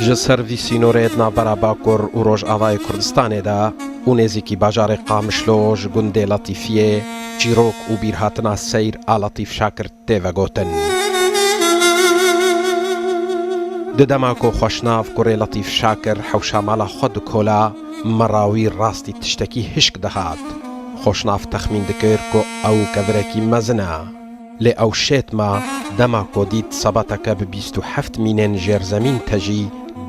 ji servî sînorê navbera Bakur û Rojavayê Kurdistanê de û nêzîkî bajarê Qamişlo ji gundê Letîfiyê çîrok û bîrhatina seyr a Letîf Şakir tê vegotin. Di dema ku xweşnav kurê Letîf Şakir hewşa mala xwe dikola merawî rastî tiştekî hişk dihat. Xweşnav texmîn dikir ku ew kevirekî mezin e. Lê ew şêtma dema ku dît sebateke bi 27 mînên jêrzemîn te jî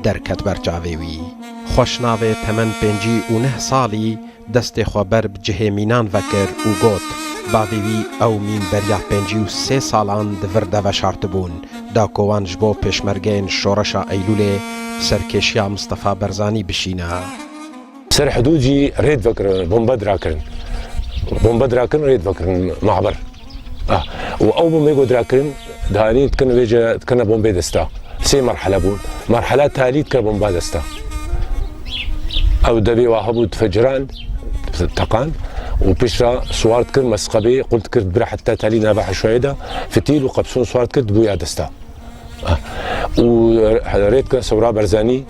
derket ber çavê wî. Xweşnavê temen 59 salî destê xwe ber bi cihê mînan vekir û got bavê wî ew mîn beriya 53 salan di vir de veşartibûn da ku wan ji bo pêşmergeyên şoreşa Eylûlê serkêşiya Mustefa Berzanî bişîne. سر حدودي ريد فكر بومبا دراكن ريد فكر معبر واول ما يقعد دراكن دهاني تكن ويجا تكن بومبا دستا سي مرحله بون مرحله تالي تكن بومبا دستا او دبي وهبو تفجران تقان وبشرا صوارت كن مسقبي قلت كرت برا حتى تالي نابح شويده فتيل وقبسون صوارت كرت بويا دستا وريد كن سورا برزاني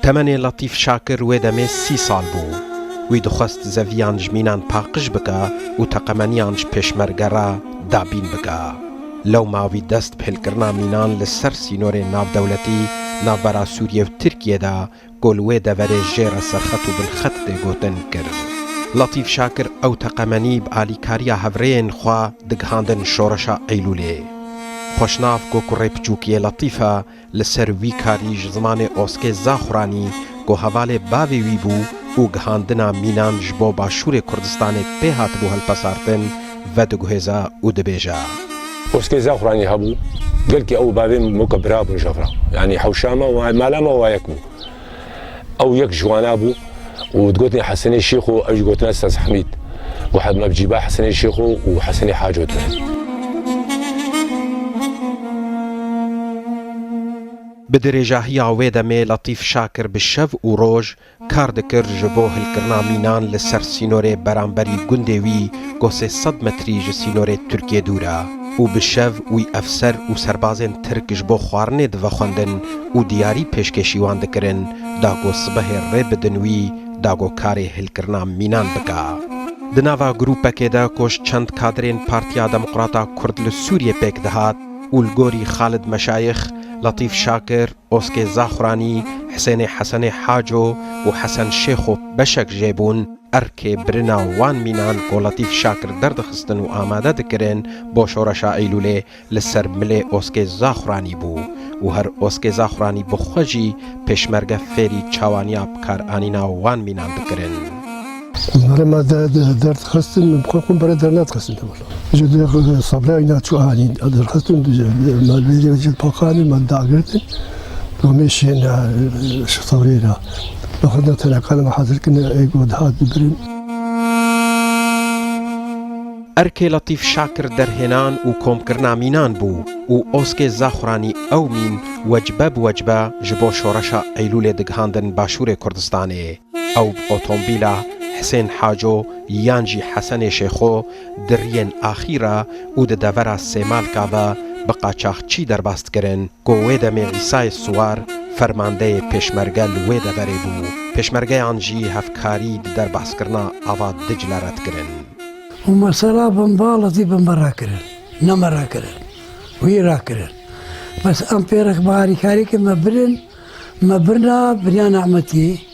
تەمەنێ Letîf Şakir wê demê 30 sal bû. Wî dixwest zeviyan ji mînan paqij bike û teqemeniyan ji pêşmerge re dabîn bike. Lewma wî dest pêlkirina mînan li ser sînorên navdewletî navbera Sûriye û Tirkiyê de ku li wê deverê jêra serxet û bilxet tê gotin kir. Letîf Şakir ew teqemenî bi alîkariya hevreyên xwe digihandin şoreşa Eylûlê. Xweşnav ku kurê piçûkiyê Letîf e li ser wî karî ji zimanê Oskê Zaxuranî ku hevalê bavê wî bû û gihandina mînan ji bo başûrê Kurdistanê pê hatibû helpesartin vediguhêze û dibêje. Oskê Zaxuranî hebû gelkî ew bavê mukebira bûn jevra yanî hewşama û malama wayek bû. Ew yek jwana bû û digotin Hesenê Şîx û ew jî gotin Staz Hemîd û me bicîba Hesenê Şîx û Hesenê Haco dibin. Bi dirêjahiya wê demê Letîf Şakir bi şev û roj kar dikir ji bo hilkirina mînan li ser sînorê beramberî gundê wî ku 300 metrî ji sînorê Tirkiye dûr e û bi şev wî efser û serbazên Tirk ji bo xwarinê divexwendin û diyarî pêşkêşî wan dikirin da ku sibehê rê bidin wî da ku karê hilkirina mînan bike. Di nava grûpekê de ku ji çend kadrên Partiya Demokrata Kurd li Sûriyê pêk dihat û li gorî Xalid Meşayix Letîf Şakir, Oskê Zaxuranî, Hesenê Hesenê Haco û Hesen Şêxo beşek jêbûn erkê birina wan mînan ku Letîf Şakir derdixistin û amade dikirin bo şoreşa Eylûlê li ser milê Oskê Zaxuranî bû û her Oskê Zaxuranî bi xwe jî pêşmerge fêrî çawaniya bikaranîna wan mînan dikirin. ما درد خستن بخوام برای درنات خستن تمام. جدی صبر اینا چو آنی در خستن مالی جد پاکانی من داغردن. دومیشین شطوری را. بخدا تناقل محاضر کنه ایگود هات ببریم. Erkê Letîf Şakir derhênan û komkirina mînan bû û Oskê Zaxuranî ew mîn wecbe bi wecbe ji bo şoreşa Eylûlê digihandin başûrê Kurdistanê. Ew bi otomobîla Hesên Haco yan jî Hesenê Şêxo di riyên axîr e û di devera Sêmalka ve bi qaçaxçî derbas dikirin ku wê demê Îsayê Siwar fermandeyê pêşmerge li wê deverê bû. Pêşmergeyan jî hevkarî di derbaskirina ava Dicle re dikirin. û mesela bimbaletî bimbe rakirin, neme rakirin, wî rakirin. Bes em pêrek bi alîkarî ke me birin, me birina Biryan Ehmetî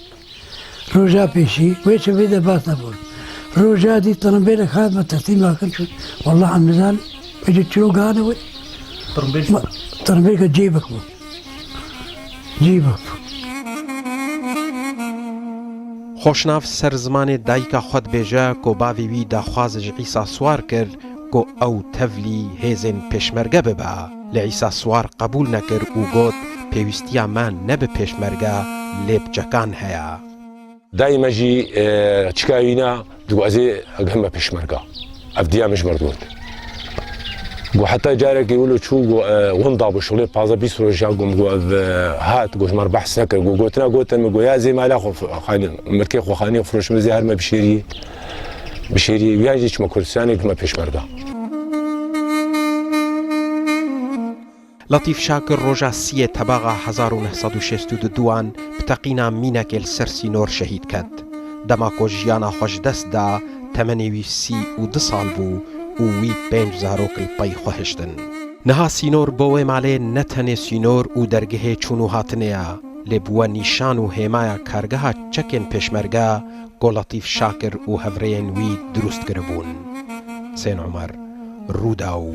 روجا پیشی وی چه بیده باز نبود روجا دی تنبیل خواهد ما تحتیم آکن شد والله هم نزال ایجا چلو گانه وی تنبیل که جیبک بود جیبک Xweşnav ser zimanê dayika xwe dibêje ku bavê wî daxwaz ji Îsa Siwar kir ku ew tevlî hêzên pêşmerge bibe. Li Îsa Siwar qebûl nekir û got pêwîstiya me ne bi pêşmerge lê bi cekan heye. دائما جي تشكاينا دوازي هم بيشمرقا افديا مش مردود وحتى جارك يقولوا شو ونضا بشغل بازا بيسرو جاكم هات قوش مر بحث سكر قوتنا قوتنا يا زي ما لا خاني مركي خو خاني فروش مزي هر ما بشيري وياجي ما كردستاني ما بيشمرقا لطیف شاکر ڕۆژە سیە تەباغا 1962 پتەقینا مینەکێ لەسەر سینۆر شەهید کرد. دەماکۆ ژیانە خۆشدەستدا تەمەنێوی 32 ساڵ بوو و وی 5 زارۆکل پەی خۆهشتن. نەها سینۆر بۆ وێ ماڵێ نەتەنێ سینۆر و دەرگەهێ چوون و هاتنەیە لێبووە نیشان و هێمایە کارگەها چەکێن پێشمەرگە گۆ لەتیف شاکر و هەڤرەیەن وی دروست کربوون. سێن عومەر ڕوودا و